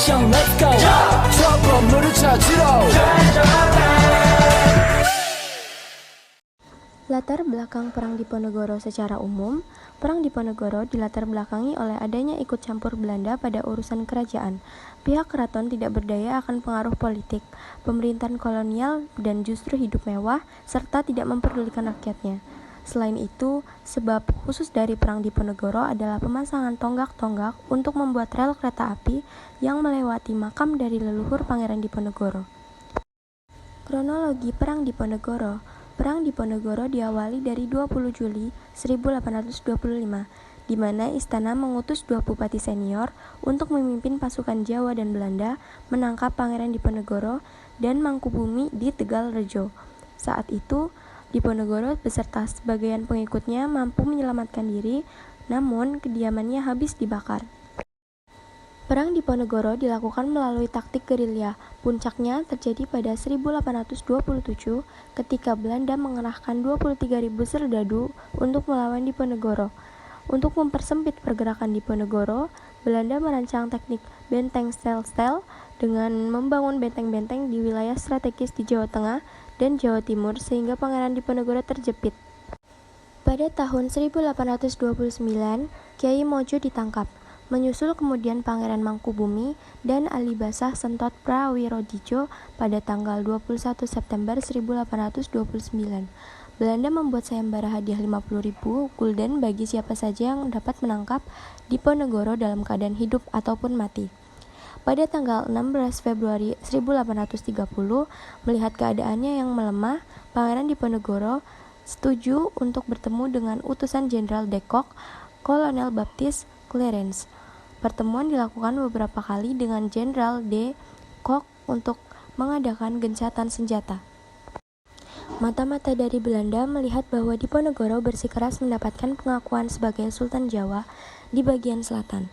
Action, let's go. trouble 찾으러. Latar belakang Perang Diponegoro secara umum. Perang Diponegoro dilatar belakangi oleh adanya ikut campur Belanda pada urusan kerajaan. Pihak keraton tidak berdaya akan pengaruh politik, pemerintahan kolonial, dan justru hidup mewah, serta tidak memperdulikan rakyatnya. Selain itu, sebab khusus dari Perang Diponegoro adalah pemasangan tonggak-tonggak untuk membuat rel kereta api yang melewati makam dari leluhur Pangeran Diponegoro. Kronologi Perang Diponegoro. Perang Diponegoro diawali dari 20 Juli 1825, di mana istana mengutus 2 bupati senior untuk memimpin pasukan Jawa dan Belanda menangkap Pangeran Diponegoro dan Mangkubumi di Tegalrejo. Saat itu, Diponegoro beserta sebagian pengikutnya mampu menyelamatkan diri, namun kediamannya habis dibakar. Perang Diponegoro dilakukan melalui taktik gerilya. Puncaknya terjadi pada 1827 ketika Belanda mengerahkan 23.000 serdadu untuk melawan Diponegoro. Untuk mempersempit pergerakan Diponegoro, Belanda merancang teknik benteng sel-sel dengan membangun benteng-benteng di wilayah strategis di Jawa Tengah dan Jawa Timur sehingga Pangeran Diponegoro terjepit. Pada tahun 1829, Kiai Mojo ditangkap. Menyusul kemudian Pangeran Mangkubumi dan Alibasah Sentot Prawirodijo pada tanggal 21 September 1829. Belanda membuat sayembara hadiah 50.000 gulden bagi siapa saja yang dapat menangkap Diponegoro dalam keadaan hidup ataupun mati. Pada tanggal 16 Februari 1830, melihat keadaannya yang melemah, Pangeran Diponegoro setuju untuk bertemu dengan utusan Jenderal de Kock, Kolonel Baptiste Clarence. Pertemuan dilakukan beberapa kali dengan Jenderal de Kock untuk mengadakan gencatan senjata. Mata-mata dari Belanda melihat bahwa Diponegoro bersikeras mendapatkan pengakuan sebagai Sultan Jawa di bagian selatan.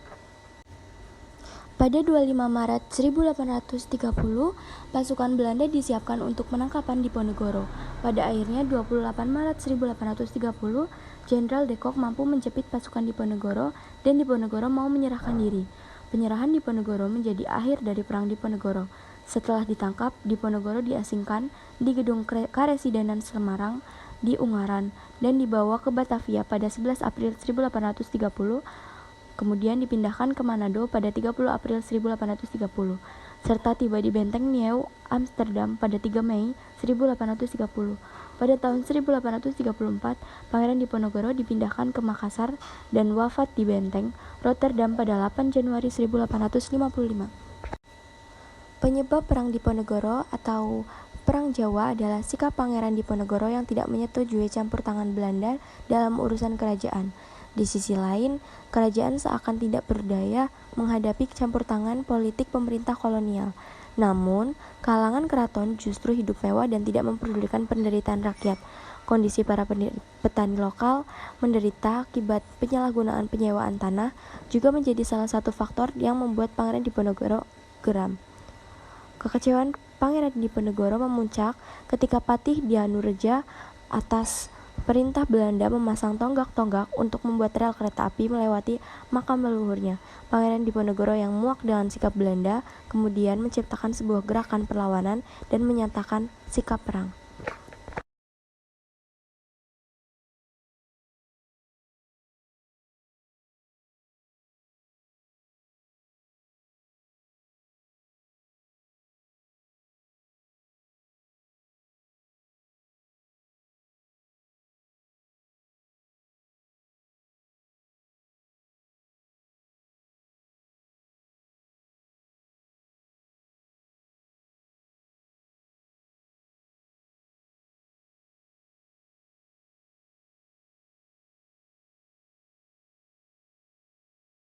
Pada 25 Maret 1830, pasukan Belanda disiapkan untuk penangkapan Diponegoro. Pada akhirnya 28 Maret 1830, Jenderal de Kock mampu menjepit pasukan Diponegoro dan Diponegoro mau menyerahkan diri. Penyerahan Diponegoro menjadi akhir dari Perang Diponegoro. Setelah ditangkap, Diponegoro diasingkan di gedung Karesidenan Semarang di Ungaran dan dibawa ke Batavia pada 11 April 1830. Kemudian dipindahkan ke Manado pada 30 April 1830, serta tiba di Benteng Nieuw, Amsterdam pada 3 Mei 1830. Pada tahun 1834, Pangeran Diponegoro dipindahkan ke Makassar dan wafat di Benteng, Rotterdam pada 8 Januari 1855. Penyebab Perang Diponegoro atau Perang Jawa adalah sikap Pangeran Diponegoro yang tidak menyetujui campur tangan Belanda dalam urusan kerajaan. Di sisi lain, kerajaan seakan tidak berdaya menghadapi campur tangan politik pemerintah kolonial. Namun, kalangan keraton justru hidup mewah dan tidak memperdulikan penderitaan rakyat. Kondisi para petani lokal menderita akibat penyalahgunaan penyewaan tanah juga menjadi salah satu faktor yang membuat Pangeran Diponegoro geram. Kekecewaan Pangeran Diponegoro memuncak ketika Patih Dianureja atas perintah Belanda memasang tonggak-tonggak untuk membuat rel kereta api melewati makam leluhurnya. Pangeran Diponegoro yang muak dengan sikap Belanda kemudian menciptakan sebuah gerakan perlawanan dan menyatakan sikap perang.